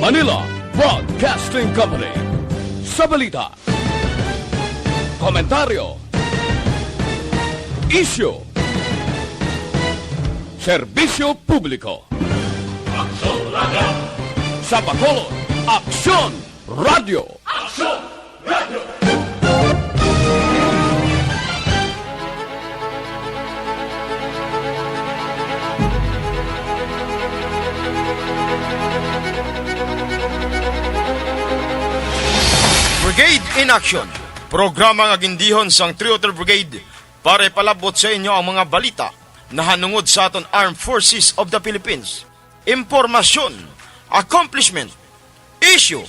Manila Broadcasting Company. Sa balita, komentaryo, isyu, serbisyo publiko. Aksyon Radio! Sa Bacolod, Aksyon Radio! Aksyon Radio! Brigade in Action, programa nga gindihon sang Trioter Brigade para palabot sa inyo ang mga balita na hanungod sa aton Armed Forces of the Philippines. Impormasyon, accomplishment, issue,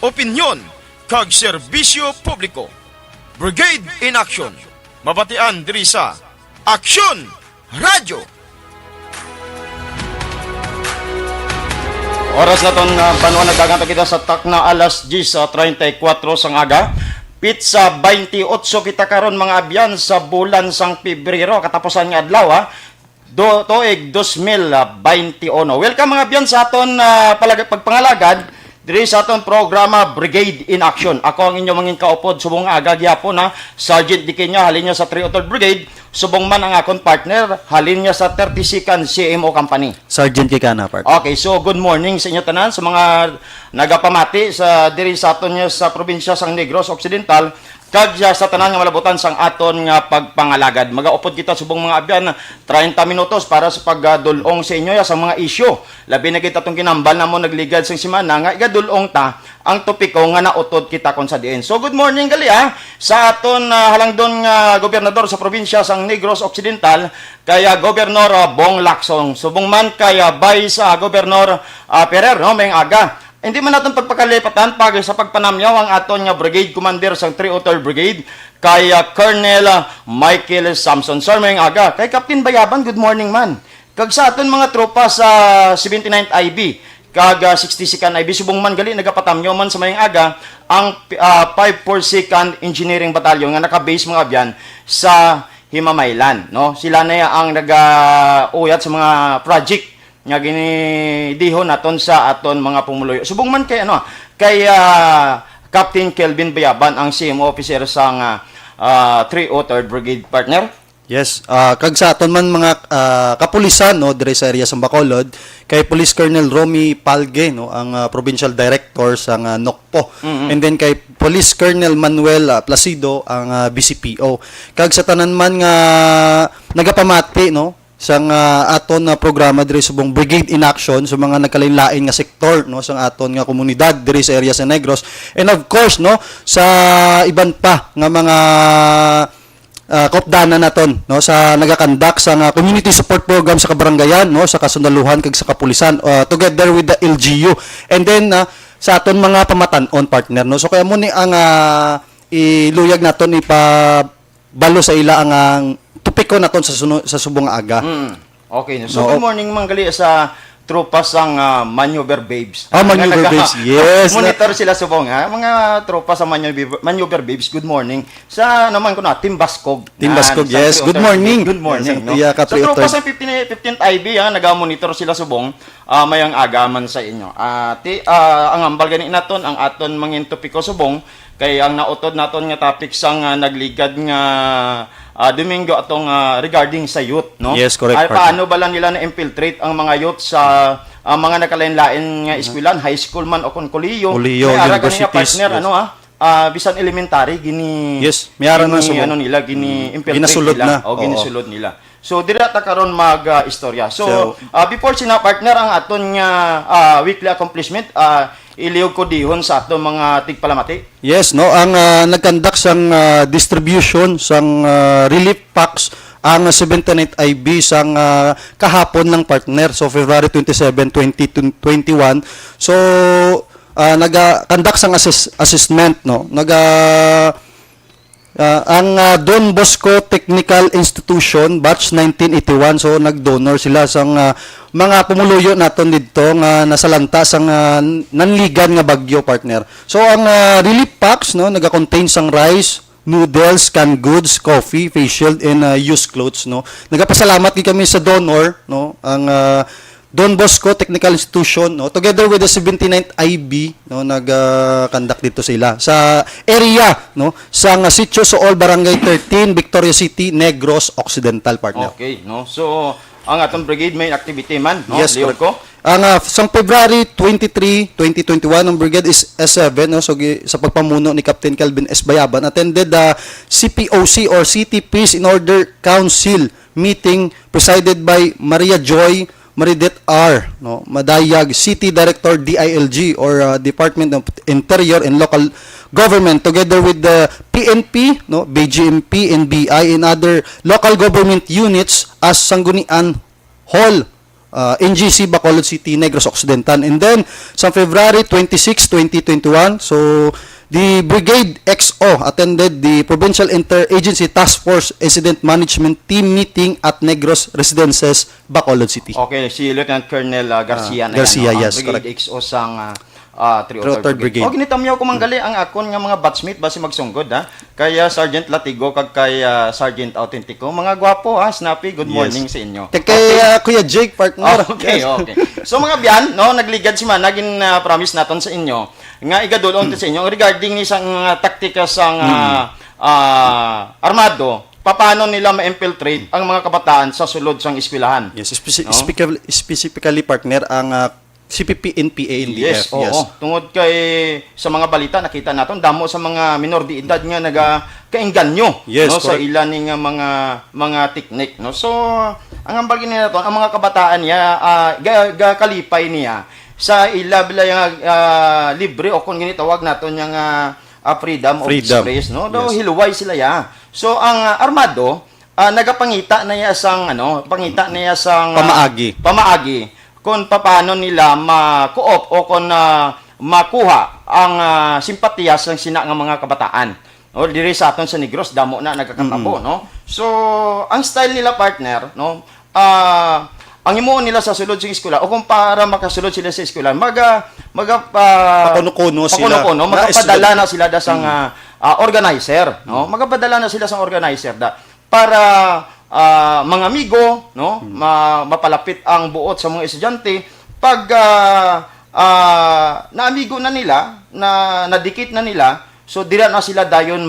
opinion, kag serbisyo publiko. Brigade in Action, mabatian diri sa Aksyon Radio. Oras na itong panuan nagkakanta kita sa tak na alas 10:34 sang aga. Pizza 28 kita karon mga abyan sa bulan sang Pebrero. Katapusan nga adlaw tuig 2021. Welcome mga abyan sa aton pagpangalagad diri sa aton programa Brigade in Action. Ako ang inyong mangin kaupod subong aga gyapon Sergeant Dikinya halin niya sa Trioter Brigade. Subong man ang akong partner, halin niya sa 32nd CMO Company. Sergeant Kikana, partner. Okay, so good morning sa inyo tanan, sa mga nagapamati sa diri sa aton niya sa probinsya sang Negros Occidental, kag sa tanan nga malabutan sang aton nga pagpangalagad. Magaupod kita subong mga abyan 30 minutos para sa pagdulong sa inyo sa mga isyu. Labi na kita tong kinambal na mo nagligad sang semana nga igadulong ta ang topiko nga nautod kita kon sa diin. So good morning gali sa aton halangdon nga gobernador sa probinsya sang Negros Occidental kaya Gobernador Bong Lacson. Subong man kaya bay sa Gobernador Ferrer mayong aga. Hindi man natin pagpakalipatan pag sa pagpanamyaw ang aton nga brigade commander sa Trioter Brigade kay Colonel Michael Samson. Sir, mayong aga. Kay Captain Bayaban, good morning man. Kag sa aton mga tropa sa 79th IB kag 62nd IB subong man gali nagapatamyaw man sa mayong aga ang 542nd Engineering Battalion nga naka-base mga abyan sa Himamaylan, no? Sila na ang nag-uyat sa mga project nga ginidihon naton sa aton mga pumuluyo. Subong man kay Captain Kelvin Bayaban ang CMO officer sang 303rd Brigade, partner. Yes, kag sa aton man mga kapulisan no dire sa area sa Bacolod kay Police Colonel Romy Palge no ang provincial director sang NOCPO. And then kay Police Colonel Manuel Placido ang BCPO. Kag sa tanan man nga nagapamati no sang aton programa diri sa subong Brigade in Action sa mga nagkalain-lain nga sektor no sang aton nga komunidad diri sa area sa Negros, and of course no sa iban pa nga mga kopdana naton no sa nagakandak sa community support program sa kabarangayan no sa kasundaluhan kag sa kapulisan together with the LGU, and then sa aton mga pamatan-on, partner no. So kaya mo ni ang iluyag naton ipabalo sa ila ang tupiko naton sa subong aga. Okay. So good morning manggali sa tropa sang Maneuver Babes. Maneuver Babes. Yes. Monitor sila subong mga tropa sa Maneuver Babes. Good morning. Sa naman ko Team Baskog. Team Baskog. Yes. Good morning. Good morning. No? Yeah, sa tropa sa 15th IB naga-monitor sila subong mayang agaman sa inyo. Ang ambal gani naton ang aton mangin topiko subong kay ang nautod naton nga topic sang nagligad nga Domingo atong regarding sa youth, no? Yes, correct. Paano ba lang nila na-infiltrate ang mga youth sa mga nakalain-lain nga eskwelahan, high school man o kolehiyo, universities. Partner, yes. Bisan elementary, yes, mayroon na gini-infiltrate ginasulod nila. Ginasulod nila. So, direta karon mag-istorya. So, before partner ang aton nga weekly accomplishment, iliyog ko dihon sa ato mga tigpalamati. Yes, no, ang nagkandak sang distribution sang relief packs ang 79th IB sang kahapon ng partner, so February 27, 2021. So nagakandak sang assessment no. Ang Don Bosco Technical Institution batch 1981, so nagdonor sila sang mga pumuluyo naton didto nga nasalanta sang nanligan nga bagyo, partner. So ang relief packs no naga-contain sang rice, noodles, canned goods, coffee, face shield and used clothes no. Nagapasalamat gid kami sa donor no ang Don Bosco Technical Institution, no, together with the 79th IB, no, nag-conduct dito sila sa area, no, sa Sitio Sool, Barangay 13, Victoria City, Negros Occidental, partner. Okay, no. So ang atong brigade main activity man, no, Yes, Leo correct. ko. Ang sang February 23, 2021, ang brigade is S7, no, so sa pagpamuno ni Captain Kelvin S. Bayaban, attended the CPOC or City Peace in Order Council meeting presided by Maria Joy Maridet R, no, Madayag, City Director DILG or Department of Interior and Local Government, together with the PNP, no, BGMP, NBI, and other local government units as Sanggunian Hall, NGC, Bacolod City, Negros Occidental. And then, sa February 26, 2021, so the Brigade XO attended the Provincial Interagency Task Force Incident Management Team meeting at Negros Residences, Bacolod City. Okay, si Lieutenant Colonel Garcia na Garcia, yan, no? Ang yes, Brigade correct. XO sang 303rd Brigade. O, ginitam niyo ko manggali ang akon nga mga batchmate basi magsunggod, ha? Kaya Sergeant Latigo, kag kay Sergeant Autentico. Mga gwapo, ha? Snappy, good morning sa inyo. Kay Kuya Jake, partner. Okay, okay. So mga biyan, no, nagligad si man, naging promise naton sa inyo nga igadulon sa inyo regarding ni sang taktika sang armado, paano nila ma-infiltrate ang mga kabataan sa sulod sang eskwelahan. Yes, No? specifically, partner, ang CPP, NPA, NDF. Yes, oo. Tungod kay sa mga balita nakita naton damo sa mga minor de edad nga kaengganyo, Yes, no, sa correct. ilan ning mga teknik, no. So ang ambal gini naton ang mga kabataan niya kalipay niya sa ila bila yung libre o kung gini tawag naton yung freedom of express, no. Do Yes. hiluway sila ya. So ang armado nagapangita na ya sang pangita na ya sang pamaagi kung paano nila ma-co-op o kung makuha ang simpatiya sa sina nga mga kabataan. O diri sa aton sa Negros damo na nagkakatabo, no. So ang style nila, partner, no, ang himuon nila sa sulod sa eskwela o kung para makasulod sila sa eskwela pakuno sila, magapadala na sila da sang organizer, no. Magapadala na sila sang organizer da para mga amigo, no, mapalapit ang buot sa mga estudyante pag naamigo na nila, nadikit na nila, so dira na sila dayon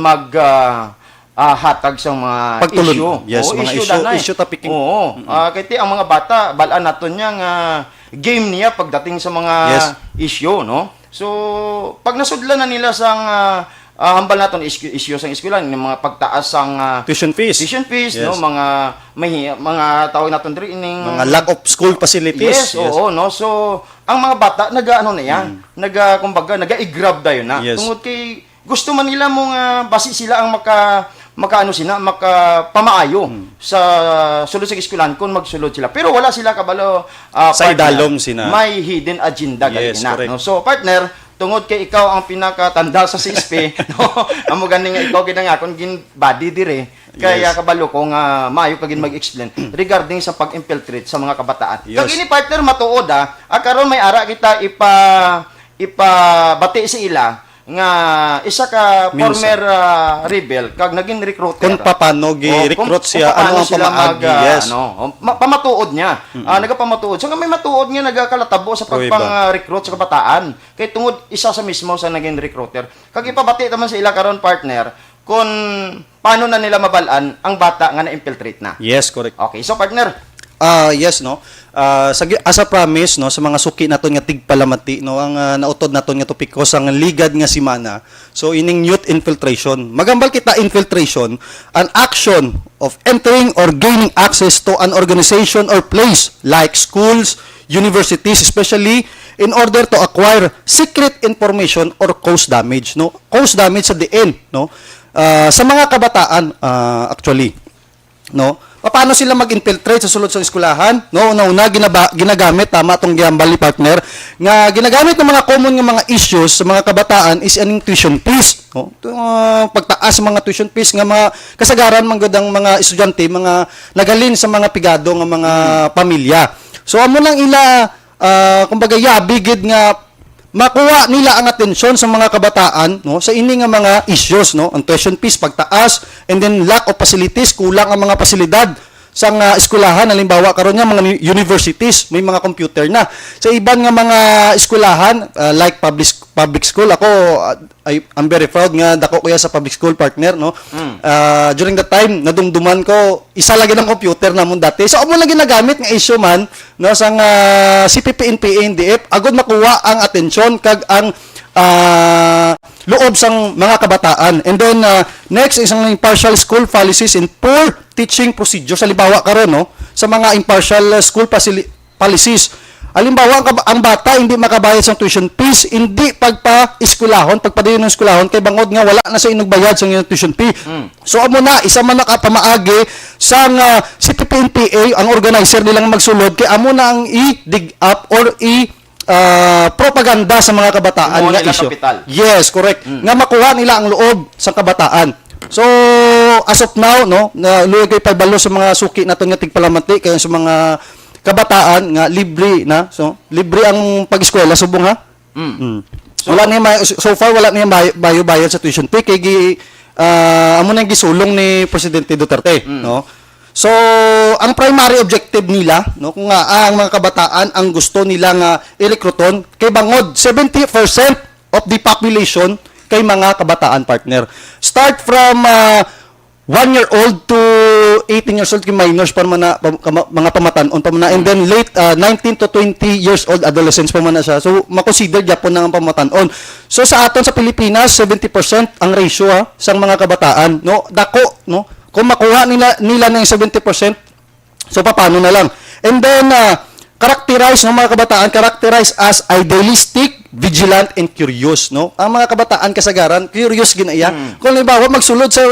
hatag sa mga Pagtulon. issue. Yes, mga issue topic. Oo. Kaya ang mga bata, balaan naton niya nga game niya pagdating sa mga issue, no? So, pag nasudlan na nila sang hambal naton issue sang eskwela, ng mga pagtaas sang Tuition fees, yes, no, mga tawag naton diri ining mga lack of school facilities. Yes, oo, no. So, ang mga bata nagaano na yan, kumbaga naga-i-grab dayon na. Yes. Tungod kay gusto man nila mong basi sila ang makapamaayo sa sulod sa eskwelahan kung magsulod sila. Pero wala sila kabalo Sa idalom sina. may hidden agenda Yes, na, correct. no. So partner, tungod kay ikaw ang pinakatanda sa CSP, no, amo gani nga ikaw gid nga kon gin body dire. Kaya kabalo ko nga maayo ka gid mag-explain regarding sa pag-infiltrate sa mga kabataan. Yes. Kag ini partner matuod karon may ara kita ipabati sa ila nga isa ka former rebel kag naging recruiter. Kung paano gi-recruit siya, ano ang pamaagi, yes. Pamatuod niya. Nagapamatuod. So nga may matuod nga nagakalatabo sa pagpang-recruit sa kabataan. Kay tungod isa sa mismo sa naging recruiter. Kag ipabati naman sa ila karon, partner, kung paano na nila mabalaan ang bata nga na-infiltrate na. Yes, correct. Okay, so partner, Yes, no. As a promise, no, sa mga suki naton nga tigpalamati, no, ang nautod naton nga topiko sang ligad nga simana. So ining youth infiltration. Magambal kita infiltration, an action of entering or gaining access to an organization or place like schools, universities, especially in order to acquire secret information or cause damage, no. Cause damage sa diin, no. Sa mga kabataan actually, no. Paano sila mag-infiltrate sa sulod sa eskwelahan? No, una ginagamit tama tong gihambal partner nga ginagamit ng mga common nga mga issues sa mga kabataan is aning tuition fees, no? Pagtaas sa mga tuition fees nga mga kasagaran man gud ang mga estudyante mga nagalin sa mga pigado nga mga pamilya. So amo lang ila kumbaga bigid nga makuha nila ang atensyon sa mga kabataan, no, sa ini nga mga issues, no, ang tuition fees pagtaas and then lack of facilities, kulang ang mga pasilidad sa eskwelahan, halimbawa karon nga mga universities may mga computer na. Sa iban nga mga eskwelahan like public school, ako I'm very proud nga dako kuya sa public school partner, no. During that time nadumduman ko isa lagi ng computer namon dati. So amo lang ginagamit nga issue man no sa CPP, NPA, NDF agud makuha ang atensyon kag ang loob sang mga kabataan. And then next is ang impartial school policies and poor teaching procedures. Halimbawa karon no sa mga impartial school policies. Halimbawa ang bata hindi makabayad sa tuition fees, hindi pagpa-eskwelahon, pagpadayon ng eskwelahon kay bangod nga wala na sa inog bayad sa inyong tuition fee. So amo na isa man nakapamaagi sa CPP-NPA ang organizer nilang magsulod kay amo na ang i-dig up or propaganda sa mga kabataan nga issue. Kapital. Yes, correct. Nga makuha nila ang loob sa kabataan. So as of now no, na luoy kay pagbalo sa mga suki naton nga tigpalamati kay sa mga kabataan nga libre na. So libre ang pag-eskwela subong ha. So, wala niya so far wala niya bayad sa tuition fee kay amo na gisulong ni Presidente Duterte, no. So, ang primary objective nila, no, kung ang mga kabataan ang gusto nila nga i-recruiton kay bangod 70% of the population kay mga kabataan partner. Start from 1-year-old to 18 years old kay minors pa man mga pamatanon pa man and then late 19 to 20 years old adolescents pa man na siya. So, makonsider gyapon na ang pamatanon. So, sa aton sa Pilipinas, 70% ang ratio sa mga kabataan, no. Dako, no. Kung makuha nila ng 70%, so paano na lang? And then, characterize ng mga kabataan, characterize as idealistic, vigilant, and curious, no? Ang mga kabataan kasagaran, curious ginaya. Kung halimbawa, magsulod sa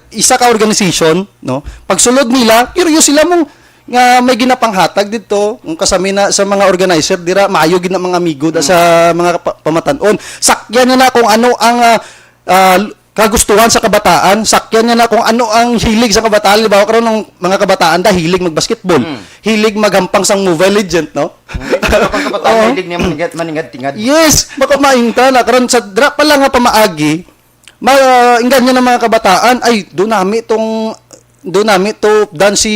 isa ka organization, no? Pagsulod nila, curious sila mong nga may ginapanghatag dito, kung kasami na sa mga organizer, dira, maayo gid na mga amigo da sa mga pamatanon. Sakyan na kung ano ang kagustuhan sa kabataan, sakyan niya na kung ano ang hilig sa kabataan. Halimbawa karon ng mga kabataan hilig magbasketball, hilig maghampang sang Mobile Legend, no? Ang kabataan hilig niya maningad-tingad. Yes, baka mainta na karon sa dra pa lang nga pamaagi, inggan niya ng mga kabataan ay do nami to dan si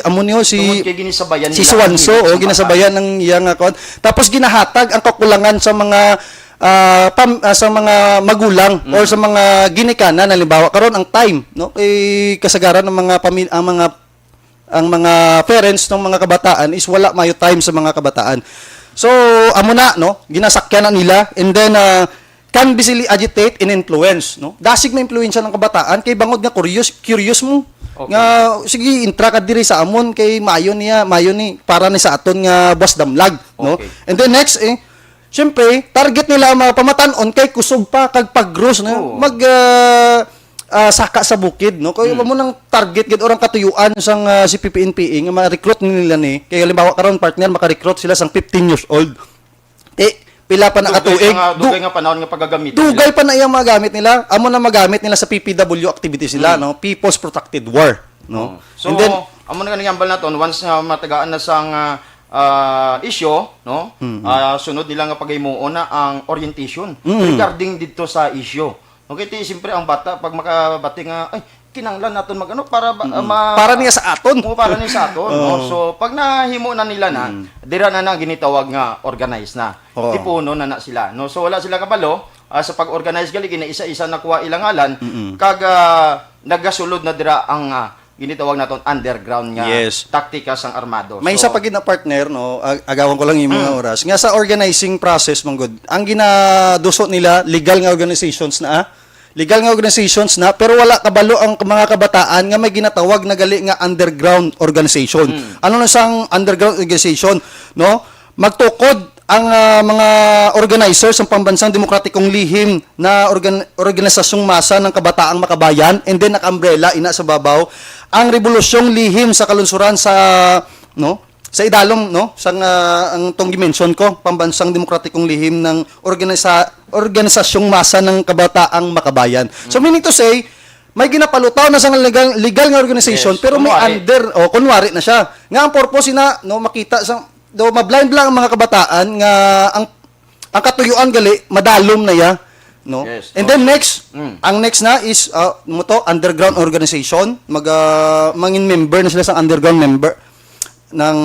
amo niyo si ginisabayan si Suwanso o ginasabayan ng iyang account. Tapos ginahatag ang kakulangan sa mga sa mga magulang or sa mga ginikanan. Halimbawa karon ang time, no, kasagaran ng mga ang mga parents ng mga kabataan is wala mayo time sa mga kabataan. So amo na, no, ginasakyan na nila and then can easily agitate and influence, no. Dasig na impluwensya ng kabataan kay bangod nga curious mo. Okay. Nga sige intra ka diri sa amon kay mayo ni para ni sa aton nga boss damlag, no. Okay. And then next siyempre, target nila ang mga pamatanon kay kusog pa kag pag-gross no. Saka sa bukid, no. Kaya mo nang target gid orang katuyuan sang CPP-NPA nga ma-recruit nila ni. Kaya halimbawa karon partner maka-recruit sila sang 15 years old. Pila pa na katuig. Dugay nga panahon nga pagagamit. Dugay pa na iyang magamit nila. Amo na magamit nila sa PPW activities nila, no. People's Protected War, no. So, and then amo na nga naton once matagaan na sang issue, no? Sunod nila nga paghimuon na ang orientation regarding dito sa issue. Okay, siyempre ang bata pag makabati nga ay kinanglan naton magano para para niya sa aton. Para niya sa aton, no? So pag nahimo na nila na, dira na ginitawag nga organize na. Tipuno na sila, no? So wala sila kabalo sa pag-organize gali gina-isa-isa nakuha ilang ngalan kag nagasulod na dira ang ginitawag naton underground nga taktika sang armado. May isa pa gid na partner, no, agawan ko lang yung mga oras. Nga sa organizing process manggod, ang ginaduso nila legal nga organizations na pero wala kabalo ang mga kabataan nga may ginatawag na gali nga underground organization. Ano na sang underground organization, no? Magtukod ang mga organizers ng pambansang demokratikong lihim na organisasyong masa ng kabataang makabayan and then naka-umbrella ina sa babaw ang revolusyong lihim sa kalunsuran sa sa idalom, no, sang ang tong dimension ko pambansang demokratikong lihim ng organisasyong masa ng kabataang makabayan. So meaning to say may ginapalutaw na sa legal nga organization pero may kunwari na siya nga ang purpose na no makita sa mablind lang ang mga kabataan nga ang katuyuan gali madalom na ya no? Yes. And then next, ang next na is mo to, underground organization. Mangin member na sila sa underground member ng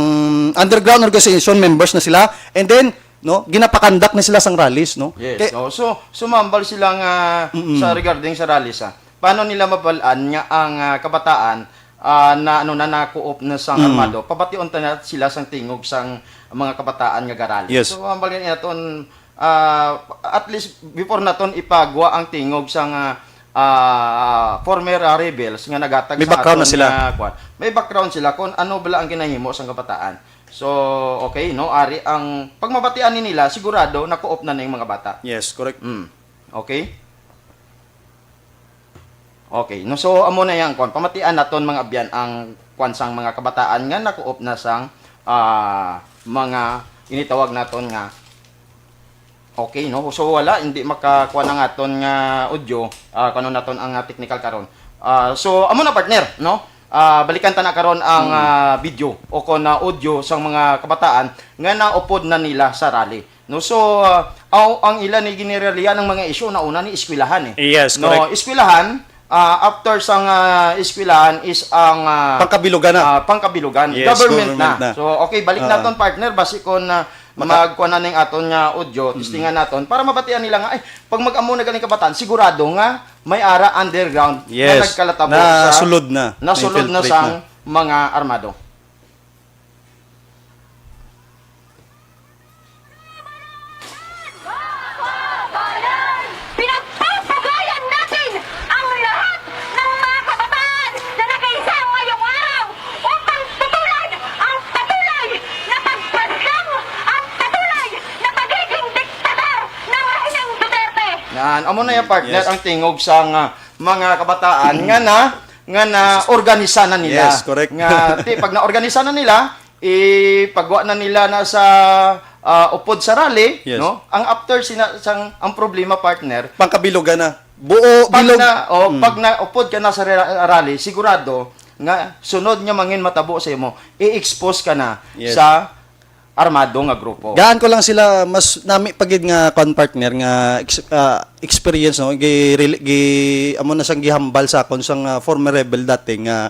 underground organization members na sila. And then no, ginapakandak na sila sang rallies, no? Yes. So sumambal sila nga sa regarding sa rallies. Paano nila mabalaan nga ang kabataan na na-co-op na sang armado, papation na sila sang tingog sang mga kabataan nga garali. Yes. So ambalin naton at least before naton ipagwa ang tingog sang former rebels nga nagatag May sa background aton na sila. may background sila kung ano bala ang ginahimo sang kabataan. So okay no, ari ang pagmabatian nila sigurado na co-op na yung mga bata. Yes, correct. Okay? Okay. No, so amo na yang kon pamatian naton mga abyan ang kwansang mga kabataan nga nakuop na sang mga initawag naton nga okay no. So wala hindi makakuha na aton nga audio kanon naton ang technical karon. So amo na partner no. Balikan ta na karon ang video o kon audio sang mga kabataan nga naupod na nila sa rally. No, so ang ilan ni ginirelian ng mga issue na una ni eskwelahan Yes, no, correct. eskwelahan after sang eskwelahan is ang Pangkabilugan na. pangkabilugan, Yes, government na. government na. So okay, balik naton partner basi kon magkuha na ning aton nga audio, testingan naton para mabatian nila nga ay pag mag-amo na ganing kabataan sigurado nga may ara underground na Yes, nagkalatabo na sa sulod na. nasulod na Na-infiltrate sang mga armado. Pinagpapagayan natin ang lahat ng mga kabataan na nakaisa ngayong araw upang tutulan ang patuloy na pagpaslang at patuloy na pagiging diktador ng Rehinang Duterte. Yan, amo na yung partner Yes. ang tingog sang mga kabataan nga na organisa na nila. Yes, correct. Nga pag naorganisa na nila, ipagwa na nila na sa upod sa rally, Yes. no? Ang after ang problema partner, Pangkabilugan na. Buo pag bilog. pag na-upod ka na sa rally, sigurado nga sunod nga mangin matabo sa imo, i-expose ka na Yes. sa armado nga grupo. Gaan ko lang sila mas nami pagid nga kon partner nga experience no gi amo na sang gihambal sa akon sang former rebel dati nga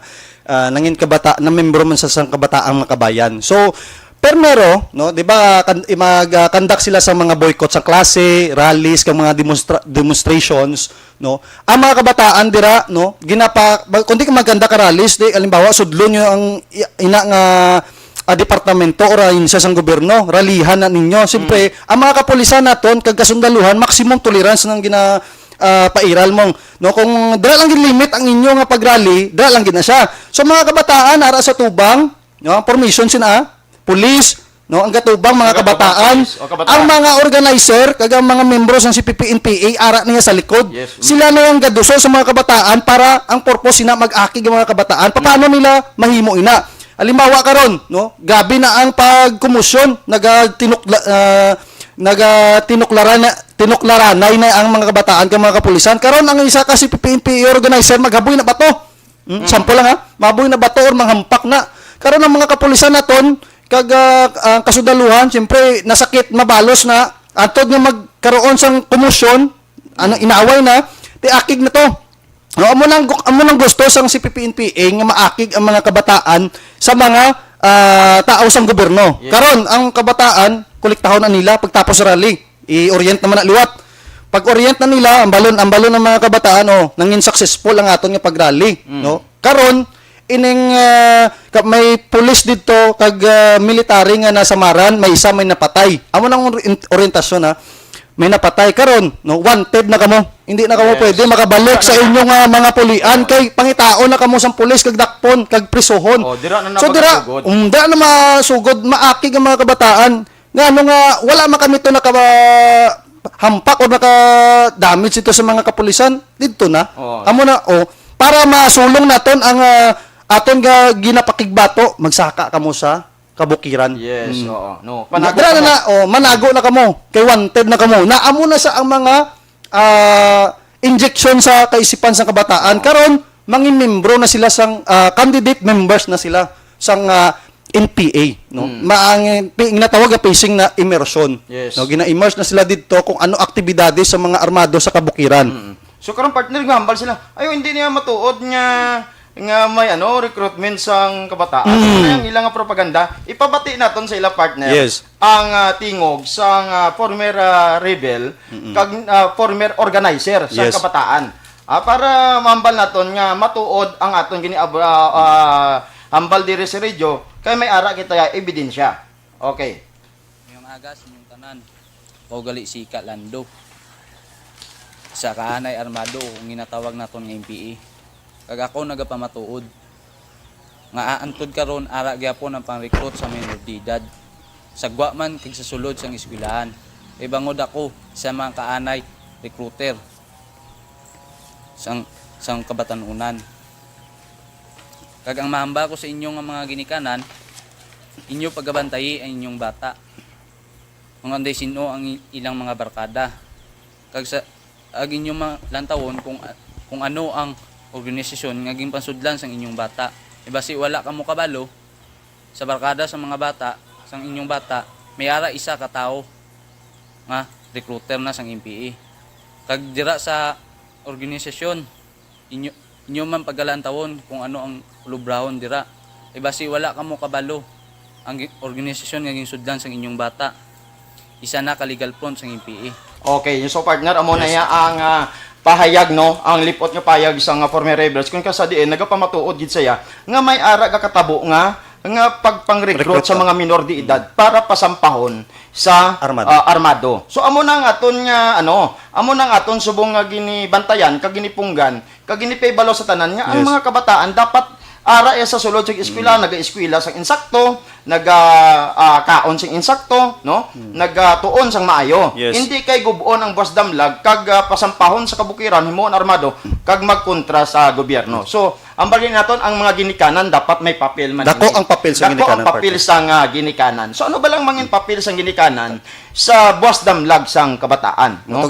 nangin kabata na membro man sa sang kabataang makabayan. So permero no di ba mag-conduct sila sa mga boycott sa klase, rallies kang mga demonstrations no. Ang mga kabataan dira no kundi ka maganda ka rallies di halimbawa sudlon yo ang ina nga departamento o sa sang gobyerno, ralihan na ninyo. Siyempre, ang mga kapulisan naton kag kasundaluhan, maximum tolerance nang pairal mong. No, kung dala lang gid limit ang inyo nga pagrally, dala lang gid na siya. So mga kabataan ara sa tubang, no, formation sina, police, no, ang katubang mga kabataan, ang mga organizer kag ang mga membro ng CPP-NPA ara niya sa likod. Yes. Sila na yung gaduso sa mga kabataan para ang purpose sina mag-akig ang mga kabataan. Paano nila mahimo ina? Halimbawa karon, no? Gabi na ang pagkumusyon, tinuklaranay na ang mga kabataan kag mga kapulisan. Karon ang isa ka CPP-NPA organizer maghaboy na bato. Sample lang ha, maboy na bato or manghampak na. Karon ang mga kapulisan naton kag kasudaluhan, siyempre nasakit mabalos na antod nga magkaroon sang kumusyon, inaaway na, tiakig na to. No, amo nang gusto sang CPP-NPA nga maakig ang mga kabataan sa mga tao sang gobyerno. Yes. Karon ang kabataan kolektahon na nila pagtapos sa rally. I-orient naman na liwat. Pag-orient na nila ang balon ng mga kabataan nangin successful ang aton nga pag-rally, no? Karon ining may pulis dito kag military nga nasamaran, may isa may napatay. Amo nang orientasyon ha. May napatay karon no, wanted na kamo, hindi na kamo pwede makabalik sa inyong mga pulian kay pangitaon na kamo sang pulis kag dakpon kag prisohon. Dira na So dira dira na masugod maakig ang mga kabataan nga nga wala man kami to hampak o naka damage ito sa mga kapulisan didto na. Amo na para masulong naton ang aton nga ginapakigbato magsaka kamo sa kabukiran. Yes, oo. No. Manago na kamo. Kay wanted na kamo. Naamo na sa ang mga injection sa kaisipan sa kabataan. Karon mangin membro na sila sang candidate members na sila sang NPA, no? Ginatawag nga phasing na immersion. Yes. No, gina-immerse na sila dito kung ano aktibidades sa mga armado sa kabukiran. So karon partner nga hambal sila. Ayo hindi niya matuod nga may recruitment sang kabataan. Ang ilang nga propaganda, ipabati naton sa ila partner. Yes. Ang tingog sang former rebel kag former organizer sa Yes. kabataan. Para mambal naton nga matuod ang aton gini hambal diri sa radyo kay may ara kita ebidensya. Okay. Yung agas, yung tanan. Paugali si Kalando. Sa kaanay armado, kung ginatawag naton ng MPA. Kag ako nagapamatuod. Nga aantod karon ara gyapon ang pang-recruit sa minor de edad. Sagwa man kag sa sulod sang eskwelahan. Ibangod ako sa mga kaanay recruiter. Sang kabatanunan. Kag ang mahamba ko sa inyong mga ginikanan, inyo paggabantayi ang inyong bata. Kung anday sino ang ilang mga barkada. Kag sa inyong lantawon kung ano ang organisasyon nga pansudlan sang inyong bata. Basi wala kamo kabalo sa barkada sa mga bata, sang inyong bata, may ara isa ka tao nga recruiter na sang MPA. Kag dira sa organisasyon inyo man paggalantawon kung ano ang lubrahon dira. Basi wala kamo kabalo ang organisasyon nga ginsudlan sang inyong bata. Isa na ka legal front sang MPA. Okay, so partner amo na ya ang pahayag no, ang lipot nga pahayag sa former rebels kung kasadiin nagapamatuod gid saya nga may ara ka katabo nga pagpang-recruit sa mga minor de edad para pasampahon sa armado. So amo nang aton nga amo nang aton subong nga ginibantayan kag ginipunggan kag ginipebalo sa tanan nga ang mga kabataan dapat ara sa sulod sa eskwela, naga-eskwela sang insakto, kaon sang insakto, no? Nagatuon sang maayo. Yes. Hindi kay gubon ang boss damlag kag pasampahon sa kabukiran himuon armado kag magkontra sa gobyerno. So, ang bagay naton ang mga ginikanan dapat may papel man. Dako ang papel sa ginikanan, Dako ang papel sang ginikanan. So ano ba lang mangin papel sang ginikanan sa boss damlag sang kabataan, no?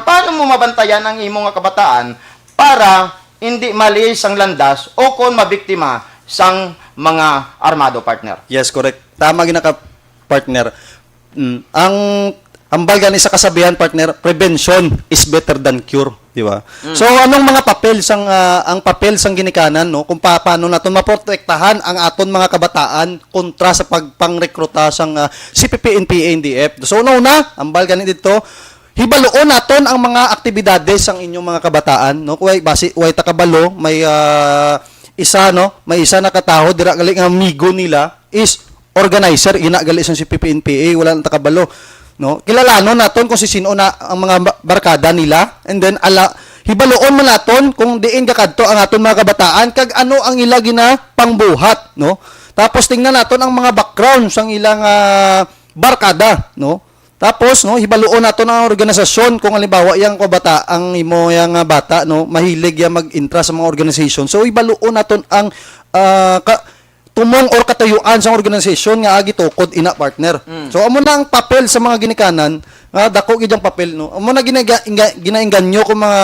Paano mo mabantayan ang imong kabataan para hindi malis ang landas o kung mabiktima sang mga armado partner. Yes, correct. Tama ginaka partner. Ang hambal gani sa kasabihan partner, prevention is better than cure, di ba? So anong mga papel sang ang papel sang ginikanan no kung paano naton maprotektahan ang aton mga kabataan kontra sa pagpangrekruta sang CPP, NPA, NDF. So una, hambal gani dito hibaluon naton ang mga aktibidades sang inyong mga kabataan no kuy basi way takabalo may isa na kataho dira gali nga amigo nila is organizer ina gali sang si PPNPA wala nang takabalo no kilalanon naton kung sino na ang mga barkada nila and then hibaluon man naton kung diin kakadto ang aton mga kabataan kag ano ang ila gina pangbuhat no tapos tingnan naton ang mga background sang ilang barkada no. Tapos no hibaluon nato ng organisasyon kung halimbawa yang bata ang imo yang bata no mahilig yang mag-intra sa mga organisasyon. So hibaluon naton ang tumong or katayuan sa organisasyon nga agi tukod ina partner. So amo na ang papel sa mga ginikanan nga dako gid ang papel no. Amo na ginainganyo ko mga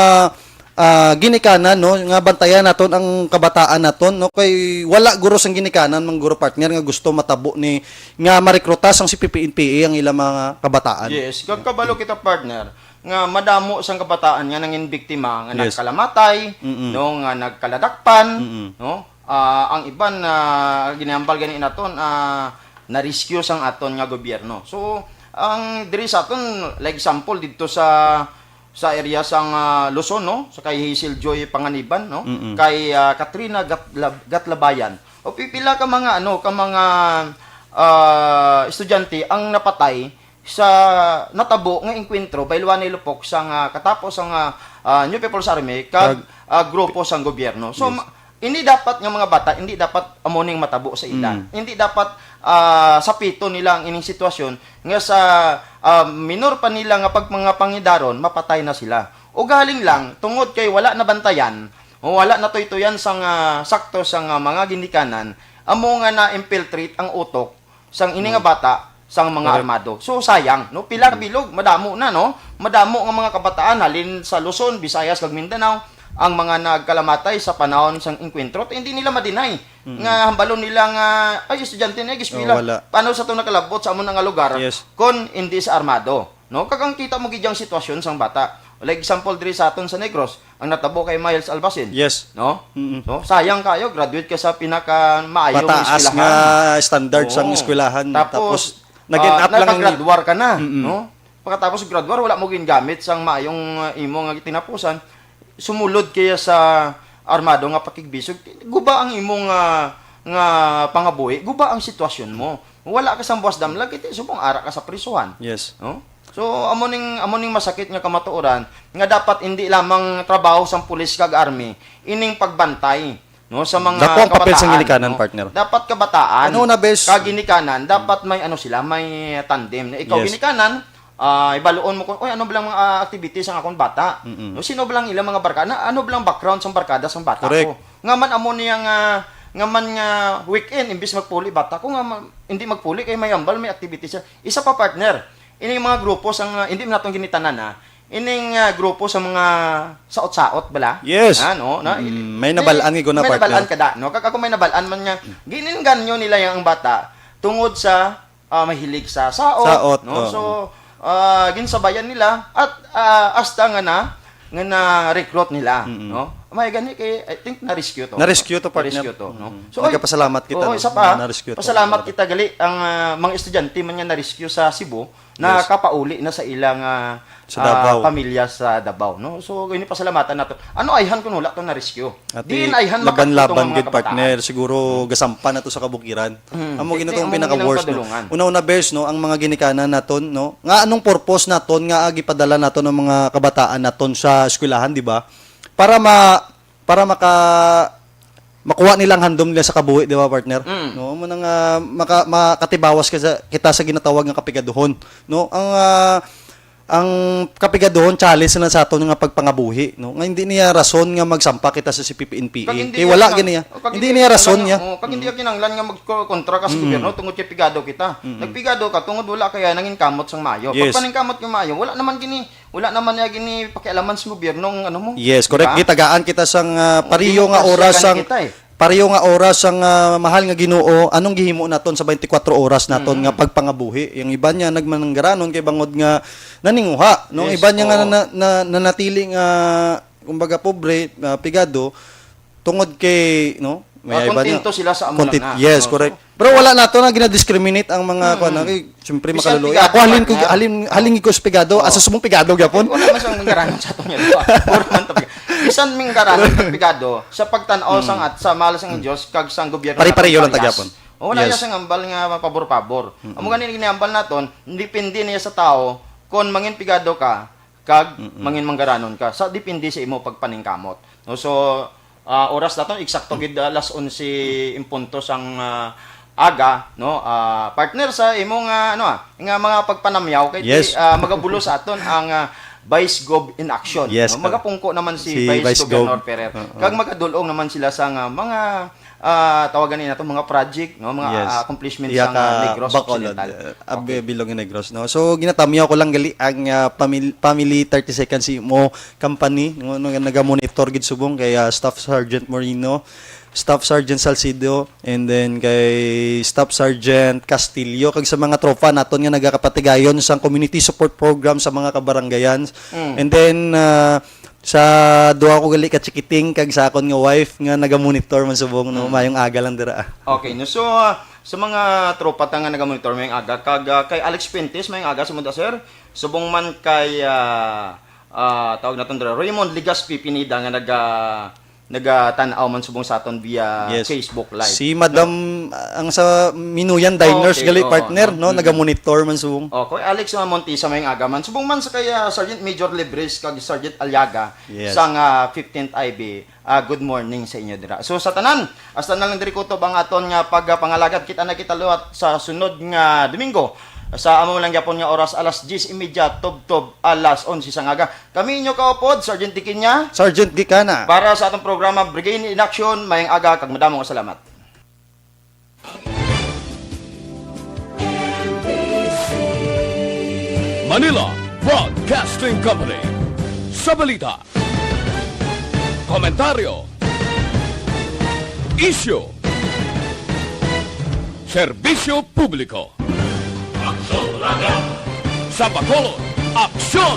ginikanan no nga bantayan naton ang kabataan naton no kay wala guro sang ginikanan mang guro partner nga gusto matabo ni nga marekruta sang si PPNPA ang ilang mga kabataan. Yes, kag kabalo kita partner nga madamo sang kabataan nga nangin biktima nga Yes. nagkalamatay no nga nagkaladakpan no ang iban ginambal gani naton na rescue sang aton nga gobyerno. So ang diri sa aton like example dito sa area sang Luzon no sa kay Hazel Joy Panganiban no kay Katrina Gatlabayan o pipila ka mga estudyante ang napatay sa natabo nga engkwentro bayluan ni Lupok sang katapos ang New People's Army kag grupo sang gobyerno. So hindi dapat nga mga bata hindi dapat amoning matabo sa ila. Hindi dapat sapito nila ang ining sitwasyon nga sa minor pa nila nga pag mga pangidaron mapatay na sila. O galing lang tungod kay wala na bantayan o wala na tuytuyan sang sakto sang mga ginikanan amo nga na-infiltrate ang utok sang ini nga bata sang mga armado. So sayang no pilar bilog madamo na no. Madamo nga mga kabataan halin sa Luzon, Visayas kag Mindanao ang mga nagkalamatay sa panahon sang inkwentro, hindi nila madinay. Nga hambalon nila nga, ay, estudyante na, giskwila. wala. Paano sa itong nakalabot sa amon nga lugar, Yes. kung hindi sa armado. No? Kagang kita mo gidyang sitwasyon sang bata. Like example, diri sa aton sa Negros, ang natabo kay Miles Albasin. Yes. No? Mm-mm. No? Sayang kayo, graduate ka sa pinaka maayong Mataas eskwelahan. nga standard sa Oo. eskwelahan. Tapos, nag-end up lang ang... nagka-graduar ka na, no? Pagkatapos graduar, wala mo gingamit sang maayong imo nga tinapusan. Sumulod kaya sa armado nga pakigbisog. Guba ang imong nga pangabuhi, guba ang sitwasyon mo. Wala ka sa buwas damlag, iti subong ara ka sa prisuhan. Yes. No? So amoning masakit nga kamatuoran nga dapat hindi lamang trabaho sang pulis kag army, ining pagbantay no sa mga Dako ang papel sa ginikanan, no? partner. Dapat kabataan. Ano na, bes? Kag ginikanan dapat may sila, may tandem. Ikaw Yes. ginikanan, ibaluon mo kung ano bilang mga activities ang akong bata. No, sino bilang ilang mga barkada, ano bilang background sang barkada sang bata Correct. ko. Nga man amo niya nga man nga weekend imbis magpuli bata ko hindi magpuli kay may ambal may activities siya. Isa pa partner. Ining mga grupo sang hindi mo natong ginitanan ining grupo sa mga saot-saot bala. Yes. No, may nabalaan igo na, may partner. nabalaan kada, no? Kung may nabalaan man nga gininganyo nila yung bata tungod sa mahilig sa saot, no? oo. So ginsabayan nila at hasta nga na recruit nila, no? May gani kay I think na-rescue to. Na-rescue to, partner. Na-rescue to, no? Nagkapasalamat kita, Oo, no? isa pa. Na-rescue to. Pasalamat kita gali ang mga estudyante man nga na-rescue sa Cebu na kapauli na sa ilang Sa Davao. pamilya sa Davao, no? So gini pasalamatan nato. Ano ayhan kun wala to na-rescue. At Di ayhan laban-laban makatutong gid, partner, siguro gasampan na to sa kabukiran. Amo Di- ginatong di- amo pinaka-worst, no. ginang kadulungan. Una-una bes, no, ang mga ginikanan naton, no. Nga anong purpose naton nga gipadala naton ng mga kabataan naton sa eskwelahan, di ba? Para makuha nilang handom nila sa kabuhi, di ba, partner? No, mo nang makatibawas kita sa ginatawag nga kapigaduhon, no? Ang kapigaduhon challenge na sa aton nga pagpangabuhi, no? Nga hindi niya rason nga magsampa kita sa CPP-NPA. Kay wala gani niya. Hindi niya rason niya. Kag hindi ka kinanglan nga magkontra ka sa gobyerno tungod kay pigado kita. Nagpigado ka tungod wala kaya nangin kamot sang mayo. Yes. Pag paningkamot yung mayo, wala naman niya gini pakialaman sa gobyerno ng ano mo. Yes, correct. Diba? Gitagaan kita sang pariyo nga Hindi mo oras pasyagan sang kita, pariyo nga oras sang mahal nga Ginoo. Anong gihimo naton sa 24 oras naton nga pagpangabuhi? Yung iba niya nagmananggaranon kay bangod nga naninguha, no? Yes, Iba niya nga oo. nanatili nga kumbaga pobre, pigado tungod kay no? Kontento sila sa amo lang nga. Yes, No? correct. Pero wala nato na gina-discriminate ang mga kuan kay syempre Bisan makaluloy. pigado, Ako partner. halin ko sa pigado, asa sumong pigado gyapon. Wala man sang minggaranon sa atong diba? Puro man to. Bisan minggaranon kag pigado sa pagtan-aw sang at sa malas ang Dios kag sang gobyerno. Pare-pareho lang naton, tagyapon. parehas. O wala Yes. niya sang ambal nga pabor-pabor. Amo ganin giniambal naton, depende niya sa tao kon mangin pigado ka kag mangin manggaranon ka. Sa depende sa imo pagpaningkamot. No, so oras naton eksakto gid alas 11 impunto sang aga, no? Partner sa imong nga mga pagpanamyaw kay Yes. magabulo sa aton ang Vice Gov in action. Yes, No? Magapungko naman si, si Vice Vice Governor Gov. Ferrer. Kag magadulong naman sila sa mga tawagan nila mga project, no? Mga accomplishments sa Negros Occidental. Bilong in Negros, no. So ginatamyaw ko lang gali ang family 30 seconds mo company no nga naga-monitor gid subong kay Staff Sergeant Moreno, Staff Sergeant Salcido, and then kay Staff Sergeant Castillo kag sa mga tropa naton nga nagakapatigayon sa community support program sa mga kabarangayan. And then sa duha ko gali ka chikiting kag sa akon nga wife nga naga-monitor man subong no mayong aga lang dira. Okay, no. So sa mga tropa ta nga naga-monitor mayong aga kag kay Alex Pintes mayong aga sumunda sir. Subong man kay tawag naton dira Raymond Ligaspi Pinida nga naga-tan-aw man subong sa aton via Yes. Facebook Live. Si Madam ang sa Minuyan Diners Okay, gali oo. partner no naga-monitor man subong. Okay, Alex Montisa mayong aga man. Subong man sa kaya Sergeant Major Libres kag Sergeant Aliaga Yes. sang 15th IB. Good morning sa inyo dira. So sa tanan, hasta na lang diri kutob ang aton nga pagpangalagad kita na kita luwat sa sunod nga Domingo. Sa amo lang gyapon nga oras alas 10:30 tubtob alas 11 sang aga. Kami inyo kaupod Sergeant Tikinya Sergeant Gikana. para sa atong programa Brigade in Action mayong aga kag madamong salamat. Manila Broadcasting Company. Sa balita. komentaryo, isyu, serbisyo publiko. Sa Bacolod, aksyon!